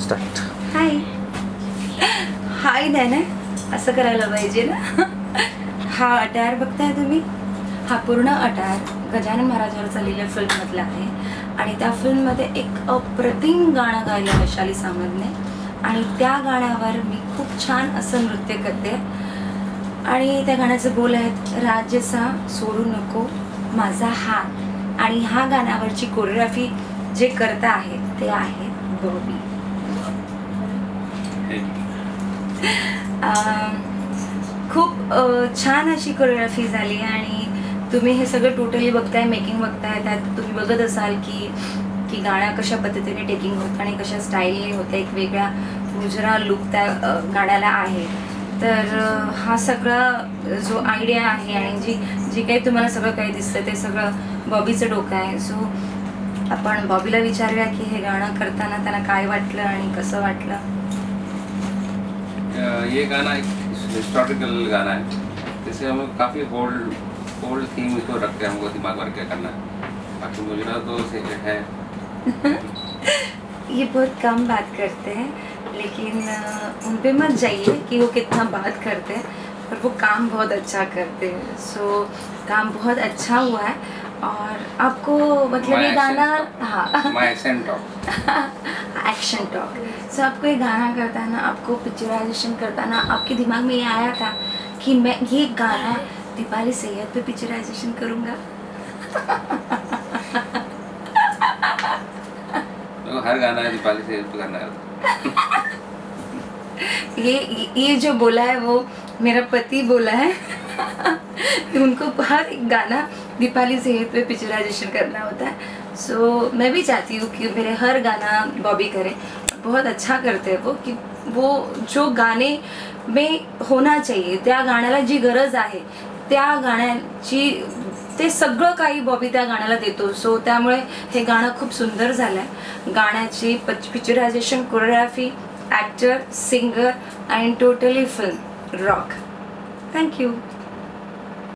Start. हाय हाय नाही असं करायला पाहिजे ना. हा अटायर बघताय तुम्ही, हा पूर्ण अटायर गजानन महाराजांवर चाललेल्या फिल्ममधला आहे आणि त्या फिल्ममध्ये एक अप्रतिम गाणं गायलं वैशाली सामंतने आणि त्या गाण्यावर मी खूप छान असं नृत्य करते आणि त्या गाण्याचे बोल आहेत, राज्यसा सोडू नको माझा हात. आणि ह्या गाण्यावरची कोरिओग्राफी जे करता आहेत ते आहेत बॉबी. खूप छान अशी कोरिओग्राफी झाली आणि तुम्ही हे सगळं टोटली बघताय, मेकिंग बघताय, त्यात तुम्ही बघत असाल की गाणं कशा पद्धतीने टेकिंग होतं आणि कशा स्टाईलने होतं. एक वेगळा गुजरा लुक त्या गाण्याला आहे. तर हा सगळा जो आयडिया आहे आणि जी काही तुम्हाला सगळं काही दिसतं ते सगळं बॉबीचं डोकं आहे. सो आपण बॉबीला विचारूया की हे गाणं करताना त्यांना काय वाटलं आणि कसं वाटलं. ये गाना एक हिस्टोरिकल गाना है, जैसे हम काफ़ी ओल्ड थीम इसको रखते हैं, हमको दिमाग भर के करना है. बाकी मुजरा तो है. ये बहुत कम बात करते हैं, लेकिन उन पे मत जाइए कि वो कितना बात करते हैं, पर वो काम बहुत अच्छा करते हैं. सो काम बहुत अच्छा हुआ है और आपको मतलब ये गाना, हाँ my action talk action talk. So आपको ये गाना करताना, आपको पिक्चराइजेशन करताना आपके दिमाग में ये आया था कि मैं ये गाना दीपाली सैयद पे पिक्चराइजेशन करूँगा? तो हर गाना है दीपाली सैयद पे करना है. ये जो बोला है वो मेरा पति बोला है कि उनको हर एक गाना दीपाली सैयद पे पिक्चराइजेशन करना होता है. सो मैं भी चाहती हूँ कि मेरे हर गाना बॉबी करे. बहुत अच्छा करते हैं वो, कि वो जो गाणे में होना चाहिए, त्या गाण्याला जी गरज आहे त्या गाण्याची ते सगळं काही बॉबी त्या गाण्याला देतो. सो त्यामुळे हे गाणं खूप सुंदर झालं आहे. गाण्याची पिक्चरायझेशन, कोरिओग्राफी, ॲक्टर, सिंगर आणि टोटली फिल्म रॉक. थँक्यू.